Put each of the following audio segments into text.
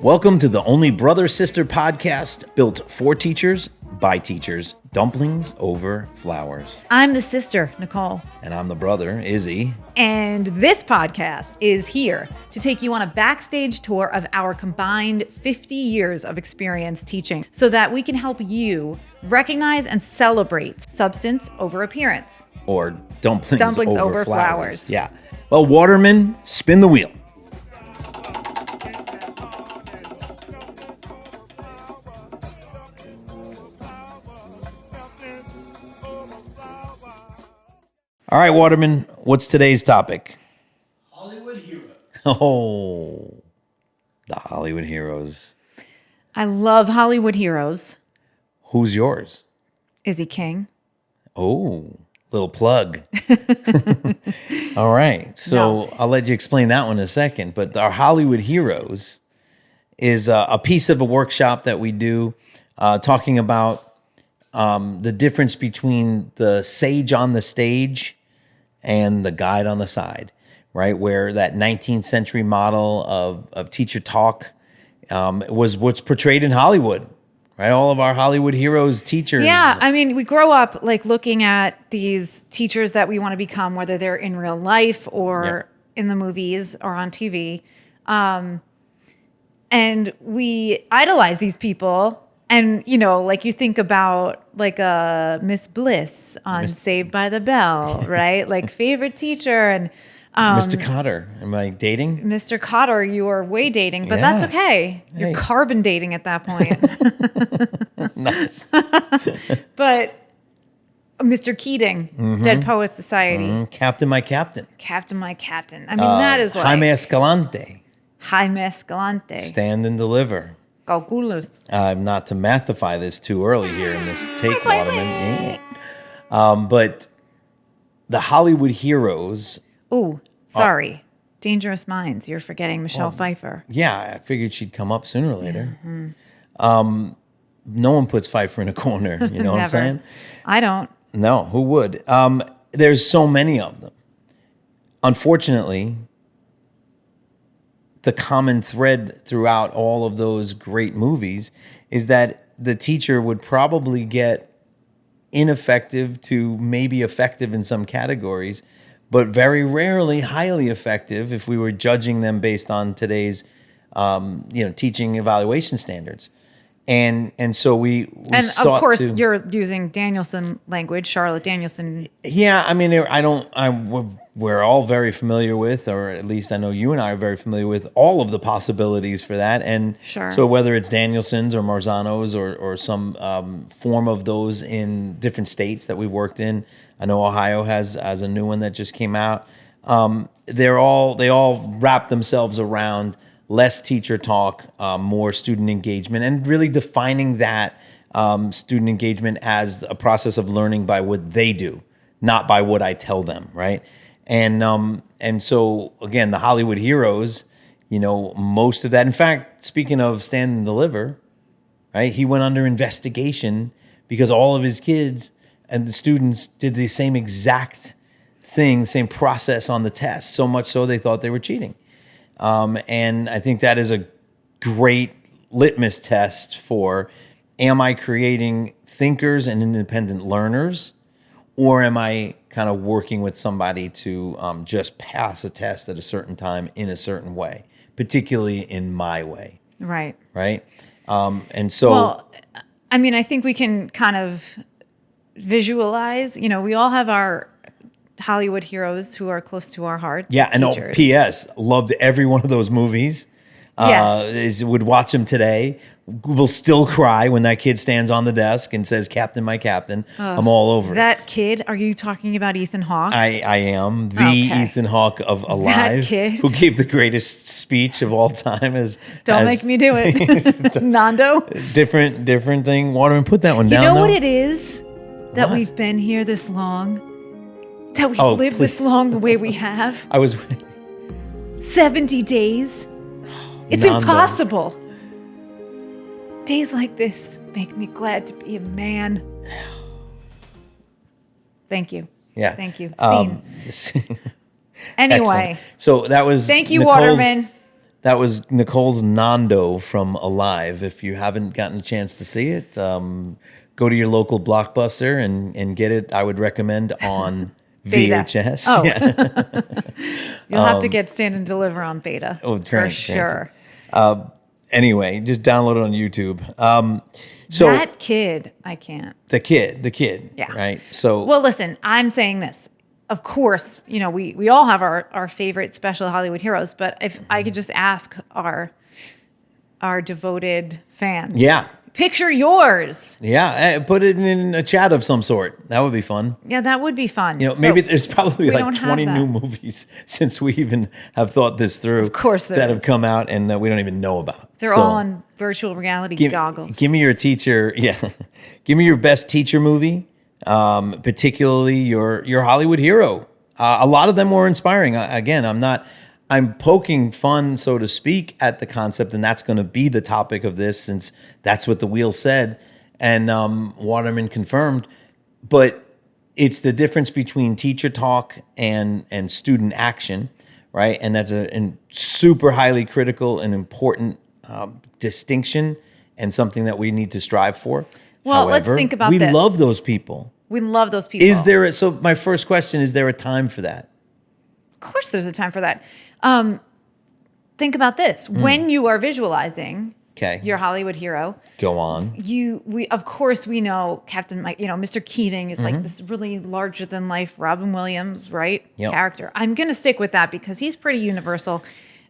Welcome to the Only Brother Sister podcast, built for teachers, by teachers, dumplings over flowers. I'm the sister, Nicole. And I'm the brother, Izzy. And this podcast is here to take you on a backstage tour of our combined 50 years of experience teaching so that we can help you recognize and celebrate substance over appearance. Or dumplings over flowers. Yeah. Well, Waterman, spin the wheel. All right, Waterman, what's today's topic? Hollywood heroes. Oh, the Hollywood heroes. I love Hollywood heroes. Who's yours? Izzy King. Oh, little plug. All right. So I'll let you explain that one in a second. But our Hollywood heroes is a piece of a workshop that we do talking about the difference between the sage on the stage and the guide on the side, right? Where that 19th century model of teacher talk was what's portrayed in Hollywood, right? All of our Hollywood heroes, teachers. Yeah, I mean, we grow up like looking at these teachers that we want to become, whether they're in real life or in the movies or on TV. And we idolize these people. And, you know, like you think about like a Miss Bliss on Saved by the Bell, right? Like favorite teacher and Mr. Cotter, am I dating? Mr. Cotter, you are way dating, but that's okay. Hey. You're carbon dating at that point. Nice. But Mr. Keating, Dead Poets Society. Captain, my captain. Captain, my captain. I mean, that is like Jaime Escalante. Jaime Escalante. Stand and deliver. Calculus. Not to mathify this too early here in this take, Waterman. But the Hollywood heroes. Oh, sorry. Dangerous Minds. You're forgetting Michelle Pfeiffer. Yeah, I figured she'd come up sooner or later. No one puts Pfeiffer in a corner. You know what I'm saying? I don't. No, who would? There's so many of them. Unfortunately, the common thread throughout all of those great movies is that the teacher would probably get ineffective to maybe effective in some categories, but very rarely highly effective if we were judging them based on today's teaching evaluation standards. And so we and sought of course to, you're using Danielson language, Charlotte Danielson. Yeah, I mean, we're all very familiar with, or at least I know you and I are very familiar with all of the possibilities for that. And Sure. So whether it's Danielson's or Marzano's or some form of those in different states that we worked in. I know Ohio has a new one that just came out. They all wrap themselves around less teacher talk, more student engagement, and really defining that student engagement as a process of learning by what they do, not by what I tell them, right? And so again, the Hollywood heroes, most of that. In fact, speaking of Stand and Deliver, right? He went under investigation because all of his kids and the students did the same exact thing, same process on the test. So much so they thought they were cheating. And I think that is a great litmus test for, am I creating thinkers and independent learners, or am I kind of working with somebody to just pass a test at a certain time in a certain way, particularly in my way? Right. Right. And so, Well, I mean, I think we can kind of visualize, we all have our Hollywood heroes who are close to our hearts. yeah. And teachers. P.S. loved every one of those movies. Yes. Would watch them today. Will still cry when that kid stands on the desk and says, "Captain, my captain." I'm all over it. That kid, are you talking about Ethan Hawke? I am the Okay. Ethan Hawke of Alive, kid. who gave the greatest speech of all time. Don't make me do it. Nando. different thing. Waterman, put that one You down. know though. what it is that What? we've been here this long? That we've Oh, lived please. this long the way we have? I was 70 days? It's Nando. impossible. Days like this make me glad to be a man. Thank you. Yeah. Thank you. Excellent. Anyway. So that was Thank you, Nicole's Waterman. That was Nicole's Nando from Alive. If you haven't gotten a chance to see it, go to your local Blockbuster and get it. I would recommend on Beta. VHS. Oh. Yeah. You'll have to get Stand and Deliver on beta for thank sure. Anyway, just download it on YouTube. So That kid, I can't. the kid, Yeah. right? So Well, listen, I'm saying this. Of course, we all have our favorite special Hollywood heroes, but if I could just ask our devoted fans. yeah, Picture yours. put it in a chat of some sort. That would be fun. Yeah, that would be fun. Maybe But there's probably we like don't have 20 new that. movies since we even have thought this through. Of course there that is. have come out and that we don't even know about. They're all on virtual reality goggles. Give me your teacher. Yeah, give me your best teacher movie. Particularly your Hollywood hero. A lot of them were inspiring. Again, I'm poking fun, so to speak, at the concept, and that's going to be the topic of this, since that's what the wheel said, and Waterman confirmed. But it's the difference between teacher talk and student action, right? And that's a super highly critical and important distinction, and something that we need to strive for. Well, let's However, think about we this. love those people. We love those people. So my first question, is there a time for that? Of course there's a time for that. Think about this. When you are visualizing Okay. your Hollywood hero, Go on. of course we know Captain Mike, Mr. Keating is like this really larger than life Robin Williams, right? Yep. Character. I'm going to stick with that because he's pretty universal.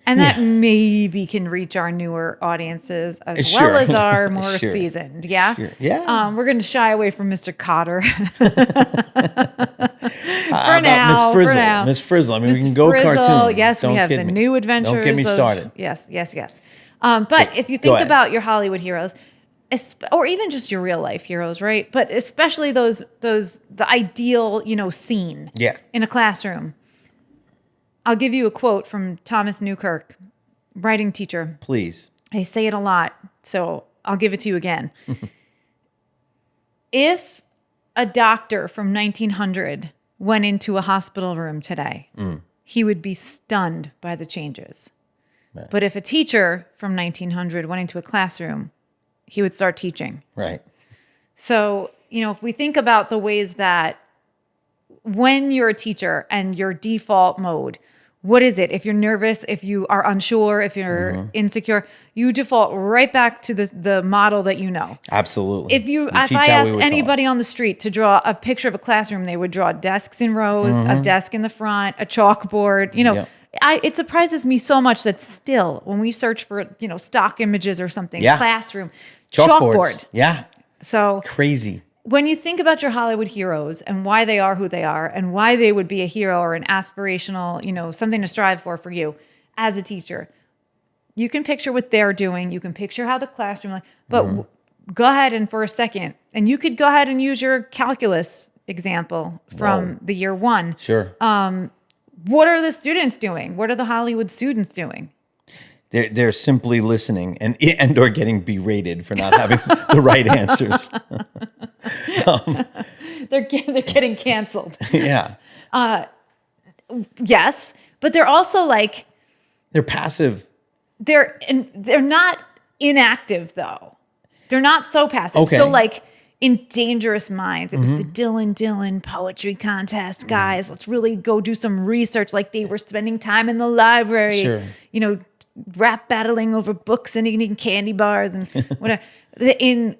And that maybe can reach our newer audiences as Sure. well as our more Sure. seasoned. Yeah. Sure. Yeah. We're going to shy away from Mr. Cotter. How about Miss Frizzle? Miss Frizzle. I mean, we Miss can go Frizzle, cartoon. yes, Don't we have kid the me. new adventures. Don't get me started. Yes. But if you think ahead. about your Hollywood heroes, or even just your real life heroes, right? But especially the ideal, scene Yeah. in a classroom. I'll give you a quote from Thomas Newkirk, writing teacher. Please. I say it a lot, so I'll give it to you again. If a doctor from 1900 went into a hospital room today, he would be stunned by the changes. Right. But if a teacher from 1900 went into a classroom, he would start teaching. Right. So, if we think about the ways that when you're a teacher and your default mode, what is it? If you're nervous, if you are unsure, if you're insecure, you default right back to the model that you know. Absolutely. If I asked anybody on the street to draw a picture of a classroom, they would draw desks in rows, a desk in the front, a chalkboard. Yep. It surprises me so much that still, when we search for stock images or something, Yeah. classroom, Chalkboards. chalkboard. Yeah. So Crazy. when you think about your Hollywood heroes and why they are who they are and why they would be a hero or an aspirational, something to strive for you as a teacher, you can picture what they're doing. You can picture how the classroom, but go ahead and for a second, and you could go ahead and use your calculus example from the year one. Sure. What are the students doing? What are the Hollywood students doing? They're simply listening and or getting berated for not having the right answers. They're getting canceled. Yeah. Yes, but they're also like, They're passive. they're not inactive though. They're not so passive. Okay. So like in Dangerous Minds, it was the Dylan poetry contest, guys. Let's really go do some research. Like they were spending time in the library, Sure. rap battling over books and eating candy bars and whatever. In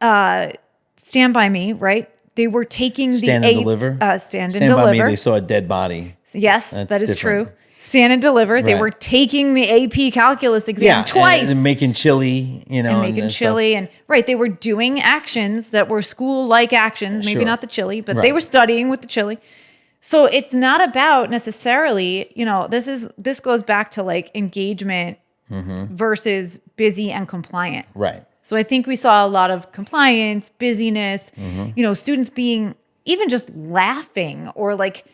Stand By Me, right? They were taking Stand and Deliver? Stand and Stand by me, Deliver. they saw a dead body. Yes, That's that is different. true. Stand and Deliver. They Right. were taking the AP calculus exam twice. And making chili, and making chili. And right, they were doing actions that were school-like actions, maybe Sure. not the chili, but Right. they were studying with the chili. So it's not about necessarily, this goes back to like engagement versus busy and compliant. Right. So I think we saw a lot of compliance, busyness, students being even just laughing or like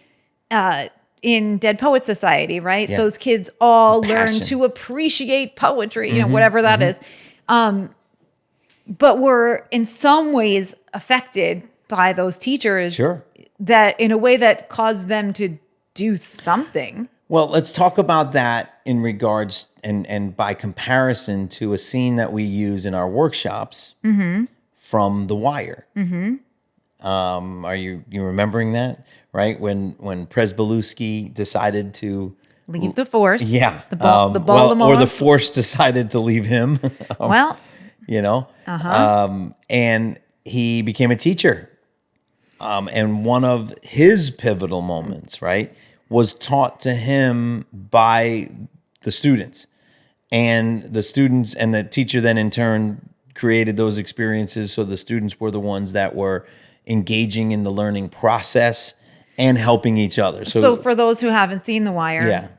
in Dead Poet Society, right? Yeah. Those kids all learn Passion. to appreciate poetry, whatever that is. But were in some ways affected by those teachers Sure. that in a way that caused them to do something. Well, let's talk about that in regards and by comparison to a scene that we use in our workshops from The Wire. Are you remembering that? Right when Presbalewski decided to Leave the force. yeah The well, or the Baltimore. Force decided to leave him. Well, you know, and he became a teacher. And one of his pivotal moments, right, was taught to him by the students. And the students and the teacher then in turn created those experiences. So the students were the ones that were engaging in the learning process and helping each other. so for those who haven't seen The Wire, yeah,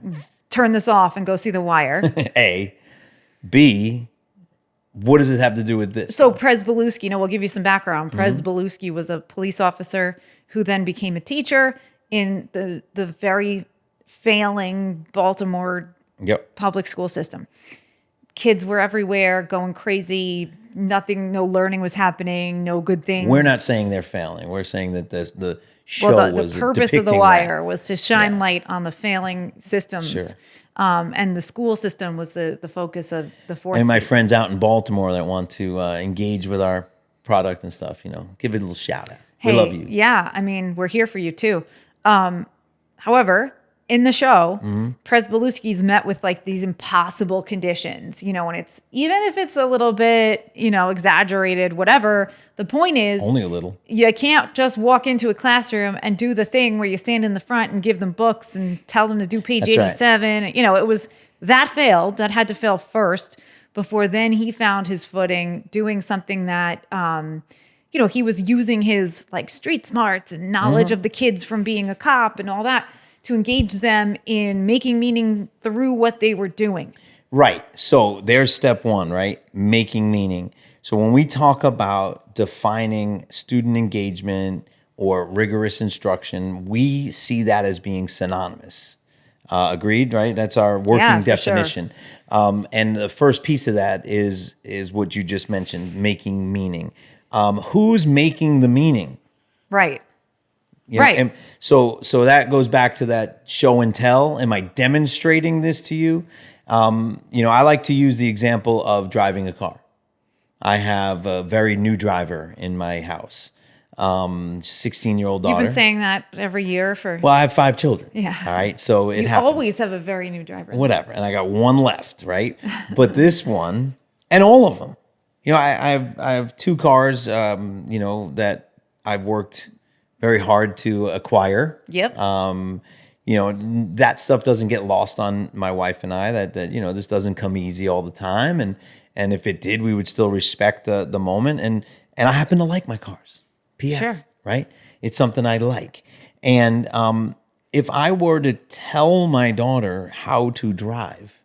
turn this off and go see The Wire. A. B. What does it have to do with this? So Presbalewski, we'll give you some background. Presbalewski was a police officer who then became a teacher in the very failing Baltimore Yep. public school system. Kids were everywhere, going crazy. Nothing, no learning was happening. No good things. We're not saying they're failing. We're saying that the show the was purpose of The depicting Wire that. was to shine Yeah. light on the failing systems. Sure. And the school system was the focus of the fourth And my season. friends out in Baltimore that want to engage with our product and stuff, give it a little shout out. We love you. Yeah, I mean, we're here for you too. However, in the show, Presbalewski's met with like these impossible conditions, and it's even if it's a little bit, exaggerated, whatever. The point is, Only a little. you can't just walk into a classroom and do the thing where you stand in the front and give them books and tell them to do page That's right. 87. It was that failed. That had to fail first before then he found his footing doing something that, he was using his like street smarts and knowledge of the kids from being a cop and all that to engage them in making meaning through what they were doing. Right. So there's step one, right? Making meaning. So when we talk about defining student engagement or rigorous instruction, we see that as being synonymous. Agreed, right? That's our working Yeah, for sure. definition. And the first piece of that is what you just mentioned, making meaning. Who's making the meaning? Right. You know, Right. and so that goes back to that show and tell. Am I demonstrating this to you? I like to use the example of driving a car. I have a very new driver in my house, 16-year-old daughter. You've been saying that every year for... Well, I have 5 children. Yeah. All right. So it you happens. always have a very new driver. Whatever. And I got one left, right? But this one and all of them, I have 2 cars, that I've worked very hard to acquire. Yep. That stuff doesn't get lost on my wife and I, that this doesn't come easy all the time. And if it did, we would still respect the moment. And I happen to like my cars. P.S. Sure. Right? It's something I like. And if I were to tell my daughter how to drive,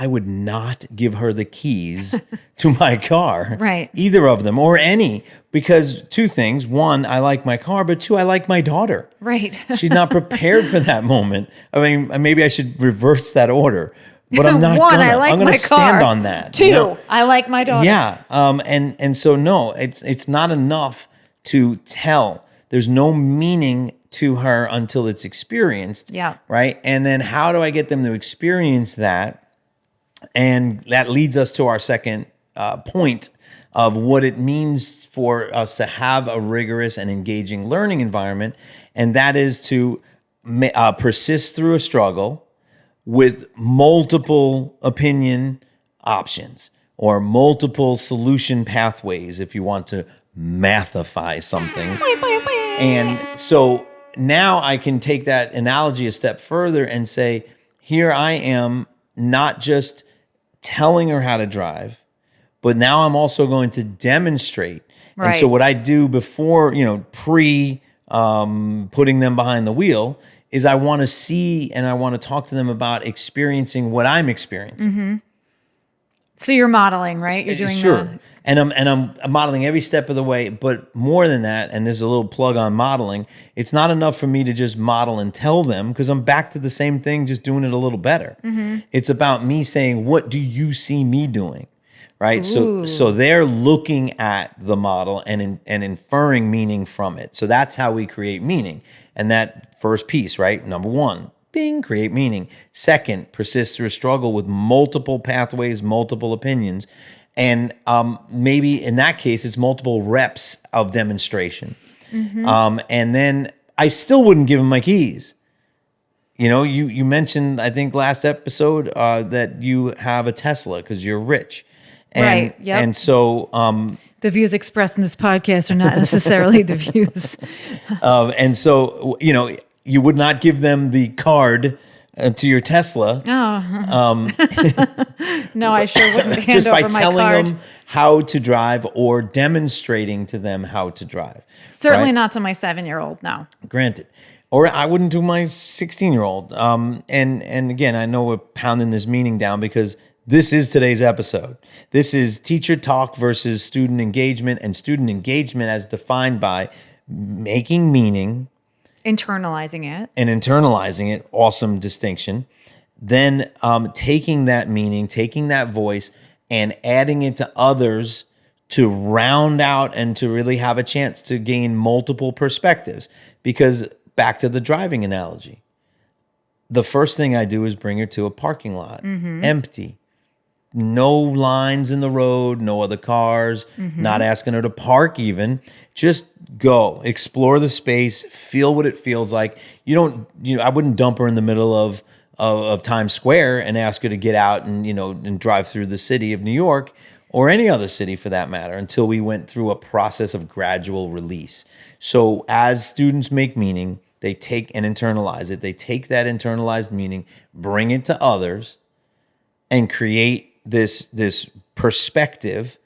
I would not give her the keys to my car. Right. Either of them or any, because 2 things. 1, I like my car, but 2, I like my daughter. Right. She's not prepared for that moment. I mean, maybe I should reverse that order, but I'm not 1, gonna. I like I'm gonna my car. stand on that. 2, I like my daughter. Yeah. And so no, it's not enough to tell. There's no meaning to her until it's experienced. Yeah. Right. And then how do I get them to experience that? And that leads us to our second point of what it means for us to have a rigorous and engaging learning environment. And that is to persist through a struggle with multiple opinion options or multiple solution pathways if you want to mathify something. And so now I can take that analogy a step further and say, here I am not just telling her how to drive, but now I'm also going to demonstrate. Right. And so what I do before, putting them behind the wheel is I want to see and I want to talk to them about experiencing what I'm experiencing. So you're modeling, right? You're doing Sure. And I'm modeling every step of the way, but more than that, and there's a little plug on modeling, it's not enough for me to just model and tell them because I'm back to the same thing, just doing it a little better. It's about me saying, what do you see me doing? Right? So they're looking at the model and inferring meaning from it. So that's how we create meaning. And that first piece, right? Number 1, Bing, create meaning. Second, persist through a struggle with multiple pathways, multiple opinions. And maybe in that case, it's multiple reps of demonstration. And then I still wouldn't give him my keys. You know, you mentioned, I think last episode, that you have a Tesla because you're rich. And, Right, yep. And so, The views expressed in this podcast are not necessarily the views. and so, you know, you would not give them the card to your Tesla. No, I sure wouldn't hand Just by over my telling card. them how to drive or demonstrating to them how to drive. Certainly right? not to my 7-year-old, no. Granted. Or I wouldn't do my 16-year-old. And again, I know we're pounding this meaning down because this is today's episode. This is teacher talk versus student engagement, and student engagement as defined by making meaning Internalizing it. and internalizing it. Awesome distinction. Then taking that meaning, taking that voice, and adding it to others to round out and to really have a chance to gain multiple perspectives. Because back to the driving analogy, the first thing I do is bring her to a parking lot, empty. No lines in the road, no other cars, not asking her to park even. Just go, explore the space, feel what it feels like. I wouldn't dump her in the middle of Times Square and ask her to get out and drive through the city of New York or any other city for that matter until we went through a process of gradual release. So as students make meaning, they take and internalize it. They take that internalized meaning, bring it to others, and create this perspective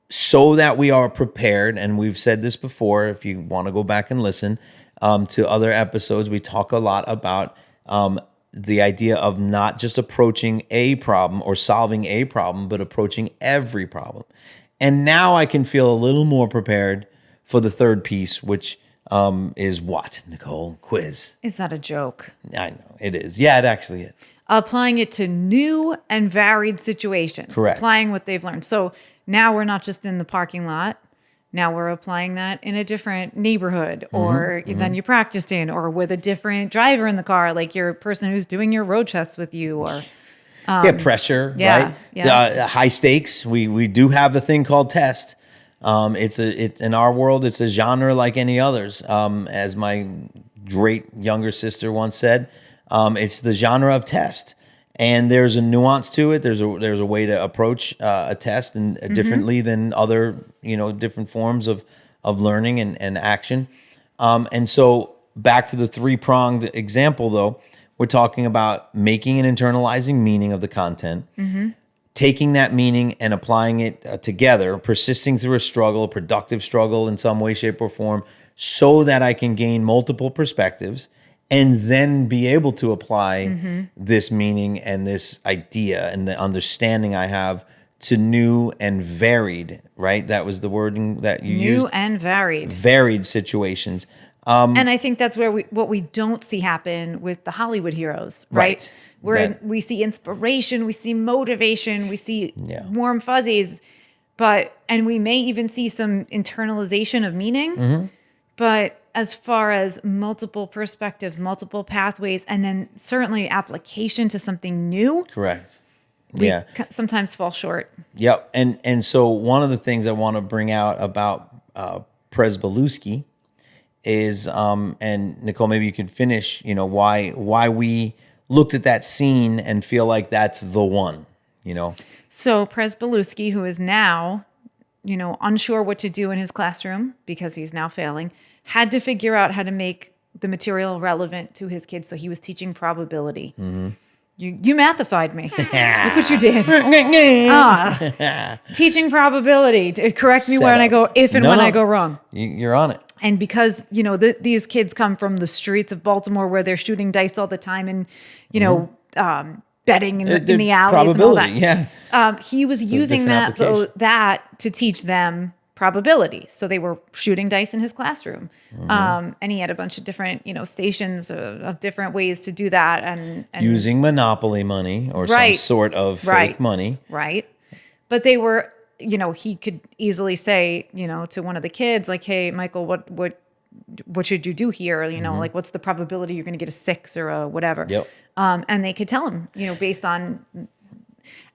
so that we are prepared. And we've said this before, if you want to go back and listen to other episodes, we talk a lot about the idea of not just approaching a problem or solving a problem, but approaching every problem. And now I can feel a little more prepared for the third piece, which is what, Nicole? Quiz. Is that a joke? I know, it is. Yeah, it actually is. Applying it to new and varied situations. Correct. Applying what they've learned. So now we're not just in the parking lot. Now we're applying that in a different neighborhood or than you practiced in, or with a different driver in the car, like your person who's doing your road test with you, or Pressure, yeah, right? yeah. High stakes. We do have a thing called test. It's in our world, it's a genre like any others. As my great younger sister once said, it's the genre of test, and there's a nuance to it. There's a way to approach a test and differently than other different forms of learning and action. And so back to the three-pronged example, though, we're talking about making and internalizing meaning of the content. Taking that meaning and applying it together, persisting through a struggle, a productive struggle in some way, shape, or form, so that I can gain multiple perspectives and then be able to apply this meaning and this idea and the understanding I have to new and varied, right? That was the wording that you used. new and varied. Varied situations. And I think that's where what we don't see happen with the Hollywood heroes, right? Right. We see inspiration, we see motivation, we see Yeah. warm fuzzies, and we may even see some internalization of meaning. But as far as multiple perspectives, multiple pathways, and then certainly application to something new, Correct. we Yeah. sometimes fall short. Yep. And so one of the things I want to bring out about Presbalewski is, and Nicole, maybe you can finish, why we looked at that scene and feel like that's the one, So Presbalewski, who is now, unsure what to do in his classroom because he's now failing, had to figure out how to make the material relevant to his kids. So he was teaching probability. You mathified me. Look what you did. Teaching probability. Correct me when I go, I go wrong. You're on it. And because, these kids come from the streets of Baltimore where they're shooting dice all the time and, betting in the alleys and all that. Yeah. He was using different application. that to teach them probability. So they were shooting dice in his classroom. And he had a bunch of different, stations of different ways to do that. And Using Monopoly money or some sort of fake money. Right. But they were, he could easily say, to one of the kids, like, hey, Michael, what what should you do here? You know, like what's the probability you're going to get a 6 or a whatever? Yep. And they could tell him, you know, based on,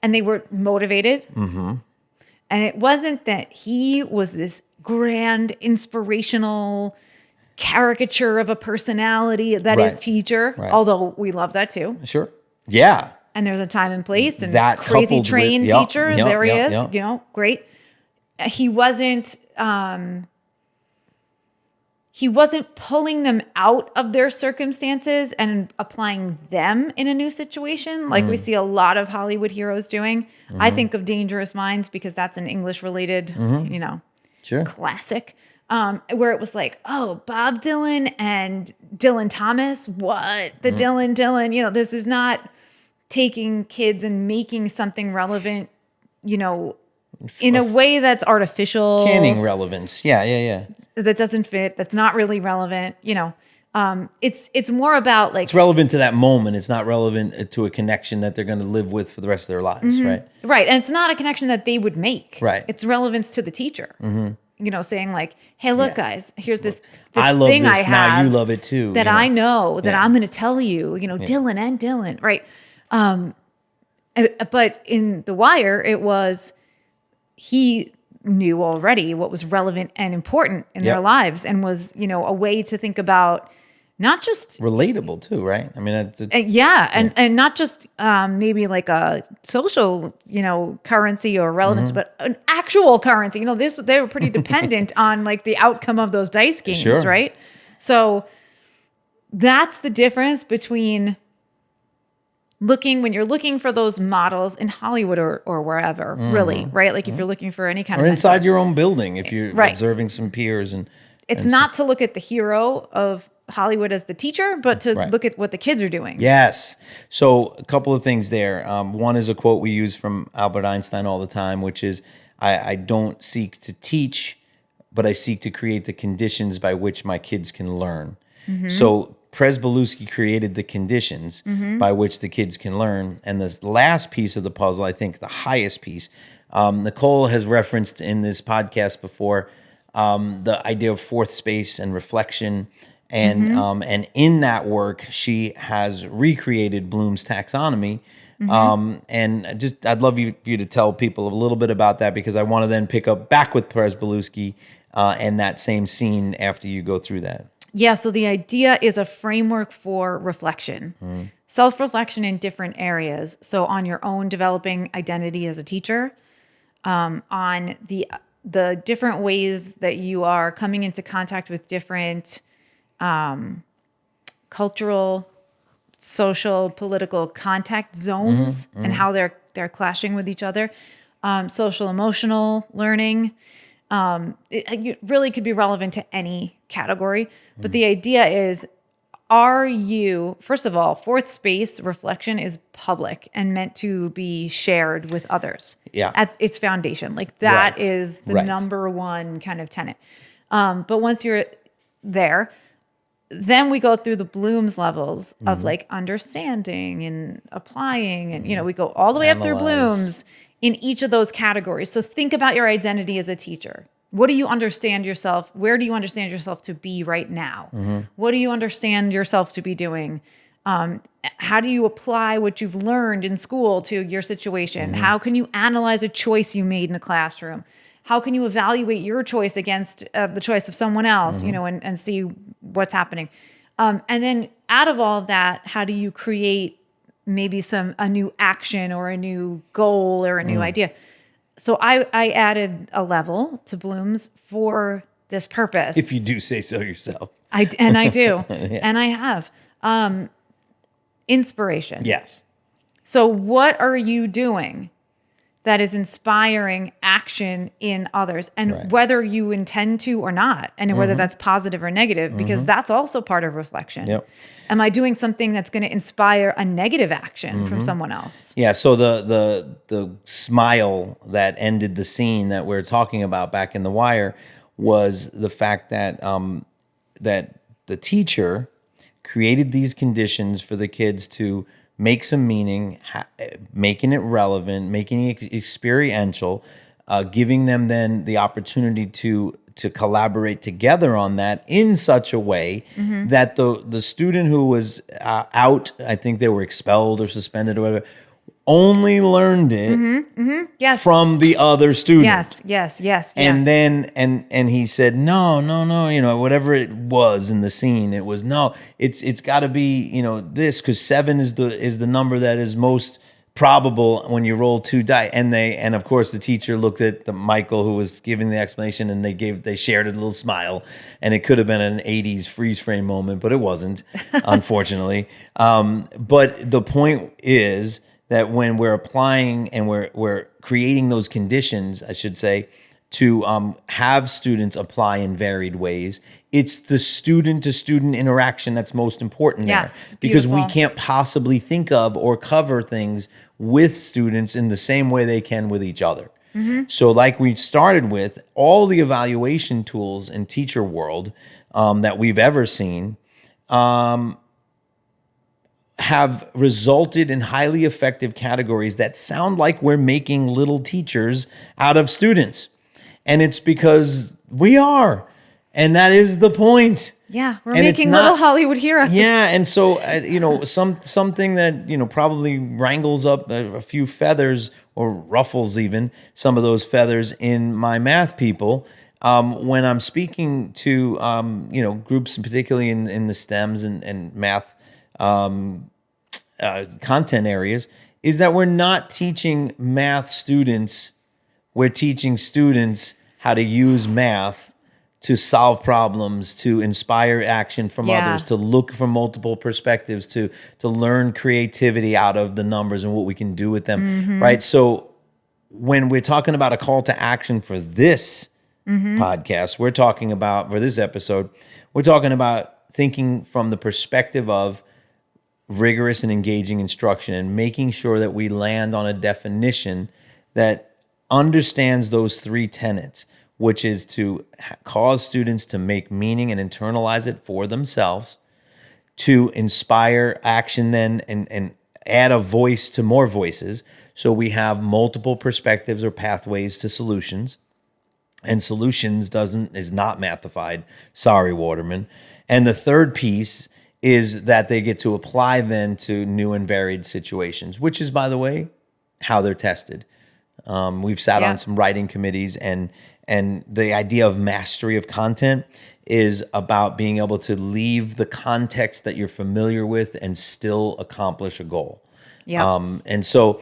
and they were motivated. And it wasn't that he was this grand, inspirational caricature of a personality that is Right. teacher, Right. although we love that too. Sure. Yeah. And there's a time and place, and That crazy coupled with- trained yep, teacher, yep, there he yep, is, yep. you know, great. He wasn't pulling them out of their circumstances and applying them in a new situation like we see a lot of Hollywood heroes doing. I think of Dangerous Minds because that's an English related, you know, Sure. classic, where it was like, oh, Bob Dylan and Dylan Thomas, what? The Dylan, you know, this is not taking kids and making something relevant, you know, in a way that's artificial. Canning relevance. Yeah. That doesn't fit, that's not really relevant, you know. It's more about like It's relevant to that moment. It's not relevant to a connection that they're going to live with for the rest of their lives, right? right, and it's not a connection that they would make. Right. It's relevance to the teacher. You know, saying like, hey, look, guys, here's this I love thing this. I Now have you love it too. that you know? I know that Yeah. I'm going to tell you, you know, Dylan and Dylan, right? But in The Wire, it was he knew already what was relevant and important in their Yep. lives, and was, you know, a way to think about not just Relatable too, right? I mean, it's and not just maybe like a social, you know, currency or relevance, but an actual currency. You know, they were pretty dependent on like the outcome of those dice games, Sure. right? So that's the difference between when you're looking for those models in Hollywood or wherever, really, right? Like if you're looking for any kind or of inside mentor. your own building if you're Right. observing some peers and It's not to look at the hero of Hollywood as the teacher, but to Right. look at what the kids are doing. Yes. So a couple of things there. One is a quote we use from Albert Einstein all the time, which is, I don't seek to teach, but I seek to create the conditions by which my kids can learn. So Presbalewski created the conditions by which the kids can learn. And this last piece of the puzzle, I think the highest piece, Nicole has referenced in this podcast before, the idea of fourth space and reflection. And in that work, she has recreated Bloom's taxonomy. And just, I'd love you to tell people a little bit about that, because I want to then pick up back with Presbalewski and that same scene after you go through that. Yeah, so the idea is a framework for reflection, self-reflection in different areas. So on your own developing identity as a teacher, on the different ways that you are coming into contact with different cultural, social, political contact zones and how they're clashing with each other, social emotional learning. It really could be relevant to any category, but the idea is, first of all, fourth space reflection is public and meant to be shared with others. Yeah. At its foundation. Like that Right. is the Right. number one kind of tenet. But once you're there, then we go through the Bloom's levels of like understanding and applying, and we go all the way up through Analyze. Bloom's in each of those categories. So think about your identity as a teacher. What do you understand yourself? Where do you understand yourself to be right now? What do you understand yourself to be doing? How do you apply what you've learned in school to your situation? How can you analyze a choice you made in a classroom? How can you evaluate your choice against the choice of someone else, and see what's happening? And then out of all of that, how do you create maybe a new action or a new goal or a new idea? So I added a level to Bloom's for this purpose. If you do say so yourself. I do. And I have. Inspiration. Yes. So what are you doing that is inspiring action in others, and Right. whether you intend to or not, and whether that's positive or negative, because that's also part of reflection. Yep. Am I doing something that's going to inspire a negative action from someone else? Yeah, so the smile that ended the scene that we're talking about back in The Wire was the fact that that the teacher created these conditions for the kids to make some meaning, making it relevant, making it experiential, giving them then the opportunity to to collaborate together on that in such a way that the student who was out, I think they were expelled or suspended or whatever, only learned it Yes. from the other student. Yes. And then and he said, no, whatever it was in the scene, it was no, it's got to be, this, because 7 is the number that is most probable when you roll 2 die. And of course the teacher looked at the Michael who was giving the explanation, and they shared a little smile, and it could have been an 80s freeze frame moment, but it wasn't, unfortunately. But the point is that when we're applying and we're creating those conditions, I should say, to have students apply in varied ways, it's the student-to-student interaction that's most important there. Yes, because we beautiful. can't possibly think of or cover things with students in the same way they can with each other. So like we started with, all the evaluation tools in teacher world that we've ever seen have resulted in highly effective categories that sound like we're making little teachers out of students. And it's because we are. And that is the point. Yeah, we're And it's making not- little Hollywood heroes. Yeah, and so something that probably wrangles up a few feathers or ruffles even some of those feathers in my math people when I'm speaking to groups, particularly in the STEMs and math content areas, is that we're not teaching math students. We're teaching students how to use math to solve problems, to inspire action from Yeah. others, to look from multiple perspectives, to learn creativity out of the numbers and what we can do with them, right? So when we're talking about a call to action for this podcast, we're talking about, for this episode, we're talking about thinking from the perspective of rigorous and engaging instruction and making sure that we land on a definition that understands those 3 tenets, which is to cause students to make meaning and internalize it for themselves, to inspire action then and add a voice to more voices, so we have multiple perspectives or pathways to solutions. And solutions is not mathified. Sorry, Waterman. And the third piece is that they get to apply then to new and varied situations, which is, by the way, how they're tested. We've sat on some writing committees, and the idea of mastery of content is about being able to leave the context that you're familiar with and still accomplish a goal. Yeah. And so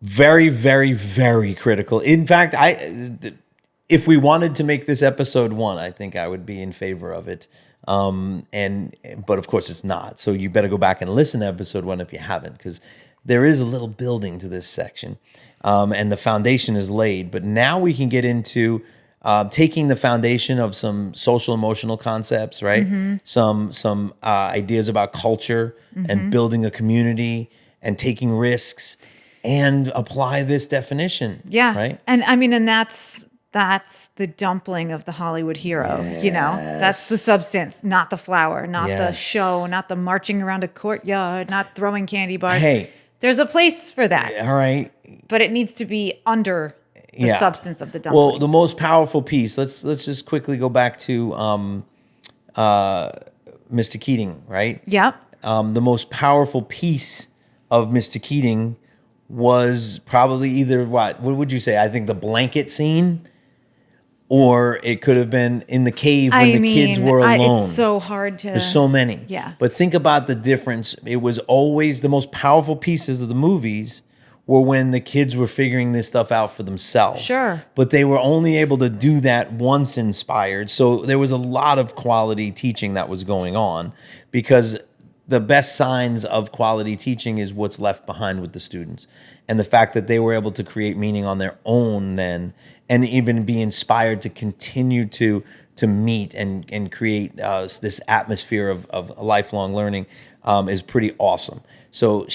very, very, very critical. In fact, if we wanted to make this episode 1, I think I would be in favor of it. But of course it's not. So you better go back and listen to episode 1 if you haven't, because there is a little building to this section. And the foundation is laid. But now we can get into taking the foundation of some social emotional concepts, right? Some ideas about culture and building a community and taking risks, and apply this definition. Yeah. Right. And I mean, and that's the dumpling of the Hollywood hero, that's the substance, not the flower, not the Yes. show, not the marching around a courtyard, not throwing candy bars. Hey. There's a place for that, All right. but it needs to be under the Yeah. substance of the dumpling. Well, the most powerful piece. Let's just quickly go back to Mr. Keating, right? Yep. The most powerful piece of Mr. Keating was probably either what would you say? I think the blanket scene, or it could have been in the cave when the kids were alone. It's so hard to. There's so many. Yeah. But think about the difference. It was always the most powerful pieces of the movies were when the kids were figuring this stuff out for themselves. Sure. But they were only able to do that once inspired. So there was a lot of quality teaching that was going on, because the best signs of quality teaching is what's left behind with the students. And the fact that they were able to create meaning on their own then, and even be inspired to continue to meet and create this atmosphere of lifelong learning is pretty awesome. So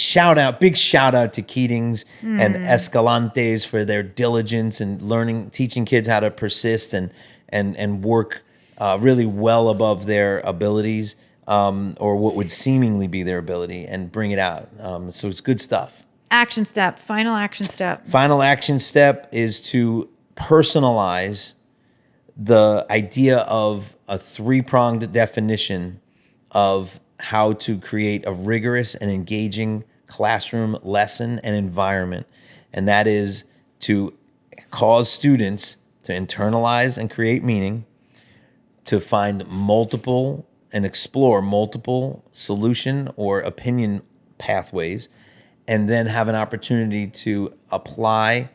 big shout out to Keatings and Escalantes for their diligence and teaching kids how to persist and work really well above their abilities, or what would seemingly be their ability, and bring it out. So it's good stuff. Action step, final action step. Final action step is to personalize the idea of a three-pronged definition of how to create a rigorous and engaging classroom lesson and environment. And that is to cause students to internalize and create meaning, to find multiple and explore multiple solution or opinion pathways, and then have an opportunity to apply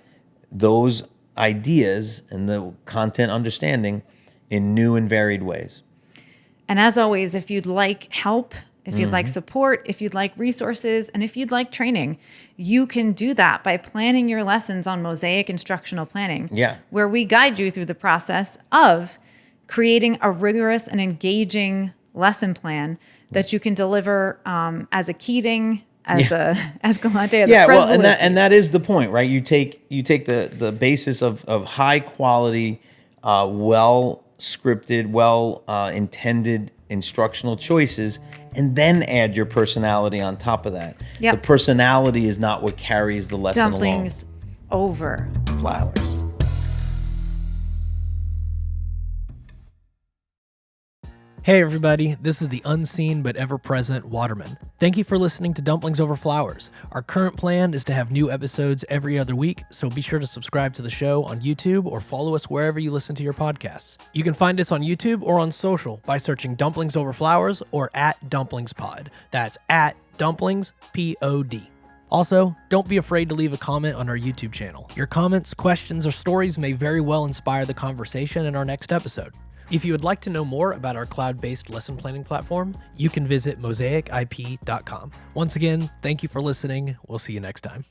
those ideas and the content understanding in new and varied ways. And as always, if you'd like help, if you'd like support, if you'd like resources, and if you'd like training, you can do that by planning your lessons on Mosaic Instructional Planning, where we guide you through the process of creating a rigorous and engaging lesson plan that you can deliver as a Keating, as a Escalante, as a well, and that is the point, right? You take the basis of high quality, well scripted, well intended instructional choices, and then add your personality on top of that. The personality is not what carries the lesson along. Dumplings over flowers. Hey everybody, this is the unseen but ever-present Waterman. Thank you for listening to Dumplings Over Flowers. Our current plan is to have new episodes every other week, so be sure to subscribe to the show on YouTube or follow us wherever you listen to your podcasts. You can find us on YouTube or on social by searching Dumplings Over Flowers or @DumplingsPod. That's @DumplingsPod. Also, don't be afraid to leave a comment on our YouTube channel. Your comments, questions, or stories may very well inspire the conversation in our next episode. If you would like to know more about our cloud-based lesson planning platform, you can visit mosaicip.com. Once again, thank you for listening. We'll see you next time.